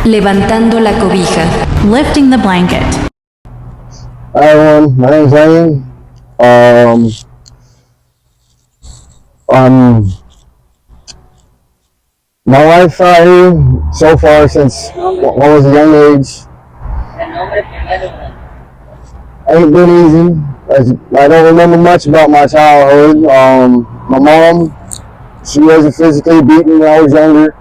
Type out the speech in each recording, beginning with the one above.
Levantando la cobija. Lifting the blanket. Hi everyone, my name's Lane. My life out here so far since when I was a young age ain't been easy. I don't remember much about my childhood. My mom, she wasn't physically beaten when I was younger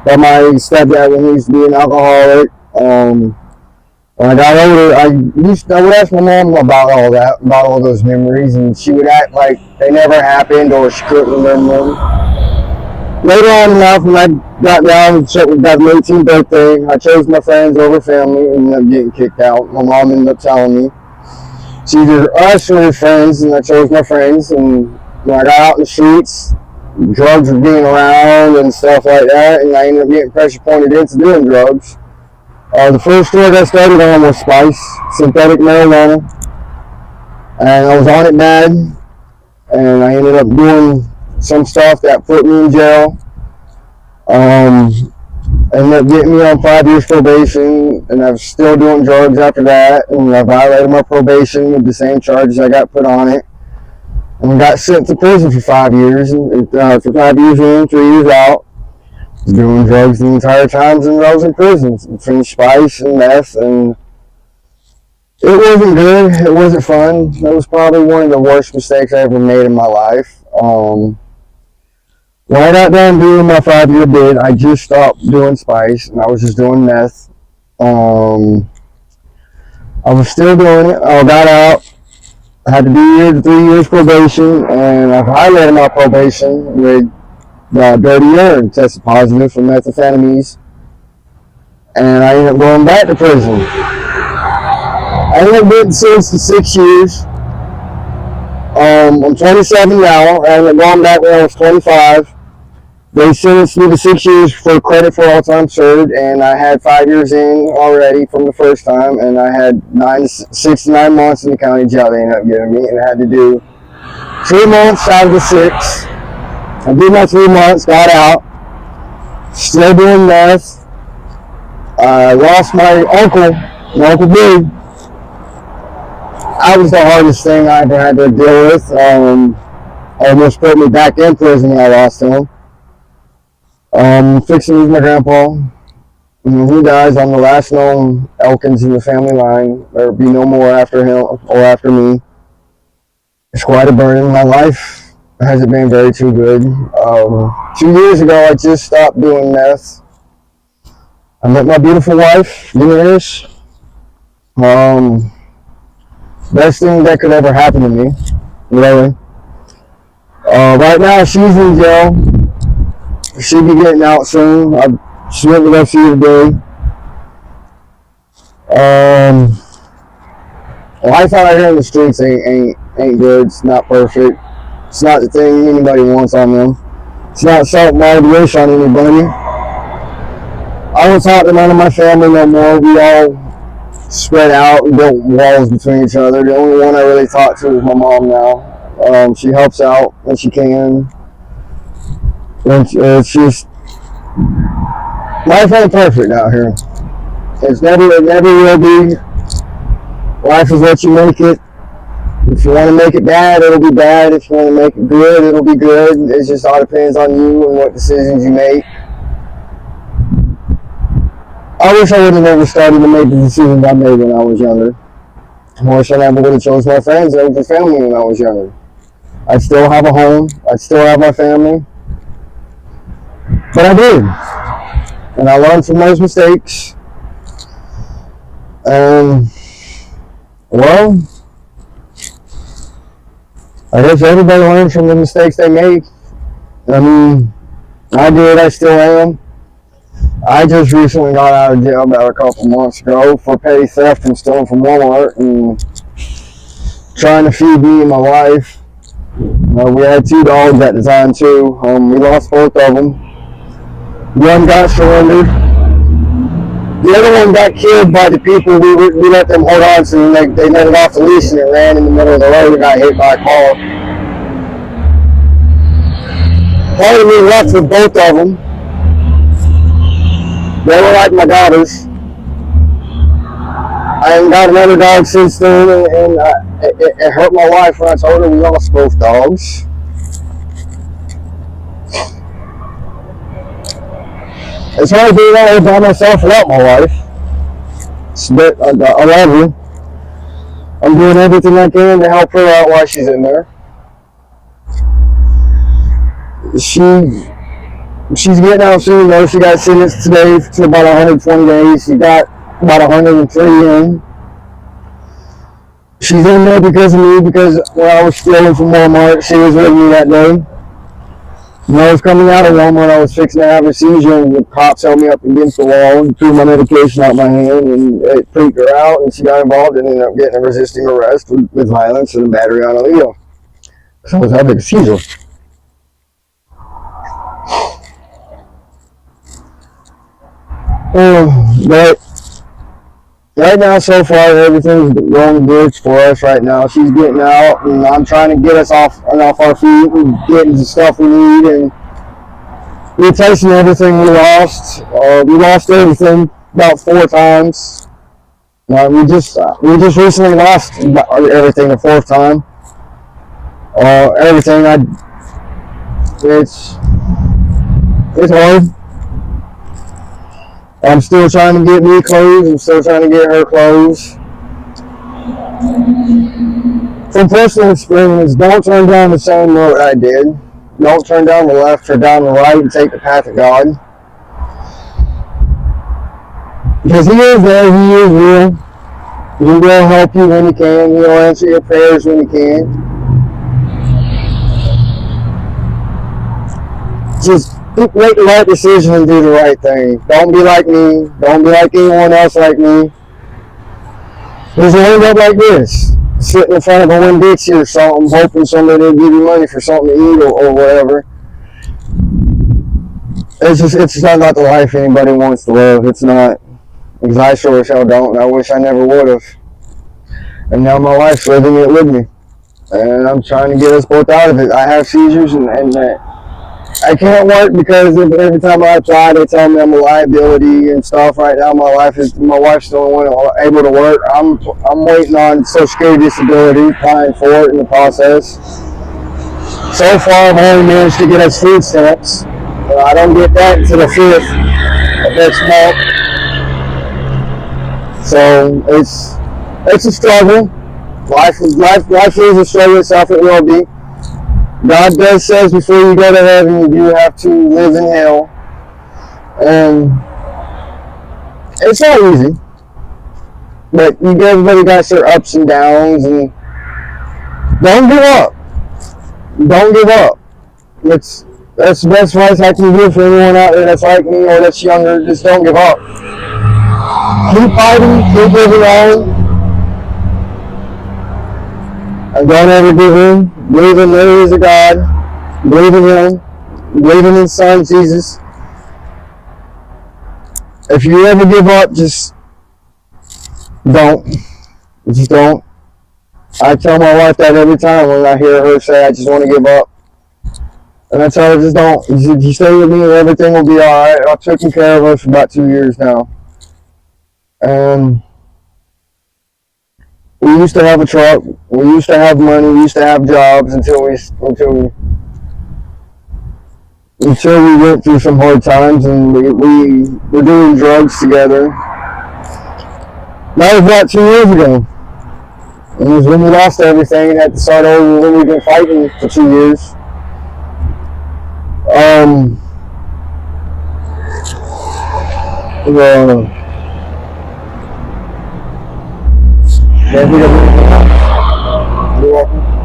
by my stepdad when he used to be an alcoholic. When I got older, I would ask my mom about all that, about all those memories, and she would act like they never happened or she couldn't remember them. Later on in life, when I got down to my 18th birthday, I chose my friends over family and ended up getting kicked out. My mom ended up telling me it's either us or your friends, and I chose my friends. And when I got out in the streets, drugs were being around and stuff like that, and I ended up getting pressure pointed into doing drugs. The first drug I started on was spice, synthetic marijuana, and I was on it bad, and I ended up doing some stuff that put me in jail. Ended up getting me on 5 years probation, and I was still doing drugs after that, and I violated my probation with the same charges I got put on it, and got sent to prison for 5 years, and for 5 years in, 3 years out. I was doing drugs the entire time since I was in prison, between spice and meth, and it wasn't good, it wasn't fun. That was probably one of the worst mistakes I ever made in my life. When I got done doing my 5-year bid, I just stopped doing spice, and I was just doing meth. I was still doing it. I got out. I had to do 3 years probation, and I violated my probation with dirty urine, tested positive for methamphetamines, and I ended up going back to prison. I ended up getting sentenced to 6 years. I'm 27 now. I ended up going back when I was 25. They sentenced me to 6 years for credit for all time served, and I had 5 years in already from the first time, and I had 6 to 9 months in the county jail they ended up giving me, and I had to do 3 months out of the 6. I did my 3 months, got out, still doing meth. I lost my uncle Big. That was the hardest thing I ever had to deal with. Almost put me back in prison when I lost him. Fixing to lose my grandpa. When he dies, I'm the last known Elkins in the family line. There'll be no more after him or after me. It's quite a burden in my life. It hasn't been very too good. 2 years ago, I just stopped doing meth. I met my beautiful wife, Denise. Best thing that could ever happen to me, really. Right now, she's in jail. She'll be getting out soon. She went to go see her today. Life out here in the streets ain't good. It's not perfect. It's not the thing anybody wants on them. It's not something I would wish on anybody. I don't talk to none of my family no more. We all spread out and built walls between each other. The only one I really talk to is my mom now. She helps out when she can. It's just, life ain't perfect out here. It never will be. Life is what you make it. If you want to make it bad, it'll be bad. If you want to make it good, it'll be good. It just all depends on you and what decisions you make. I wish I would have never started to make the decisions I made when I was younger. I wish I never would have chose my friends over family when I was younger. I'd still have a home. I'd still have my family. But I did. And I learned from those mistakes. Well, I guess everybody learns from the mistakes they make. I mean, I did, I still am. I just recently got out of jail about a couple months ago for petty theft and stealing from Walmart and trying to feed me and my wife. We had 2 dogs at the time too. We lost both of them. One got surrendered. The other one got killed by the people we let them hold on to, and they let it off the leash and it ran in the middle of the road and got hit by a car. Part of me left with both of them. They were like my daughters. I ain't got another dog since then, and it hurt my wife when I told her we lost both dogs. It's hard being out here by myself without my wife. But I love her. I'm doing everything I can to help her out while she's in there. She's getting out soon though. She got sentenced today to about 120 days. She got about 103 in. She's in there because of me, because when I was stealing from Walmart, she was with me that day. When I was coming out of Walmart, I was fixing to have a seizure, and the cops held me up against the wall and threw my medication out my hand, and it freaked her out, and she got involved and ended up getting a resisting arrest with violence and battery on a Leo. So I was having a seizure. But right now, so far, everything's going good for us right now. She's getting out, and I'm trying to get us off our feet and getting the stuff we need and replacing everything we lost. We lost everything about 4 times. We just recently lost everything the 4th time. It's hard. I'm still trying to get me clothes. I'm still trying to get her clothes. From personal experience, don't turn down the same road I did. Don't turn down the left or down the right and take the path of God. Because He is there, He is real. He will help you when He can. He'll answer your prayers when He can. Just make the right decision and do the right thing. Don't be like me. Don't be like anyone else like me. Because you'll end up like this, sitting in front of a Winn-Dixie or something, hoping somebody will give you money for something to eat or whatever. It's just not the life anybody wants to live. It's not. Because I sure as hell don't, and I wish I never would have. And now my wife's living it with me. And I'm trying to get us both out of it. I have seizures, and I can't work because every time I apply, they tell me I'm a liability and stuff. Right now, my wife's the only one able to work. I'm waiting on Social Security disability, applying for it in the process. So far, I've only managed to get us food stamps. I don't get that until the 5th of next month. So it's a struggle. Life is a struggle itself. It will be. God does says before you go to heaven, you do have to live in hell. And it's not easy. But everybody got their ups and downs, and don't give up. Don't give up. That's the best advice I can give for anyone out there that's like me or that's younger. Just don't give up. Keep fighting, keep living on. And don't ever give in. Believe in there is a God. Believe in Him. Believe in His Son, Jesus. If you ever give up, just don't. Just don't. I tell my wife that every time when I hear her say, I just want to give up. And I tell her, just don't. You stay with me and everything will be alright. I've taken care of her for about 2 years now. And we used to have a truck, we used to have money, we used to have jobs until we went through some hard times, and we were doing drugs together. That was about 2 years ago. It was when we lost everything and had to start over when we've been fighting for 2 years. You're welcome.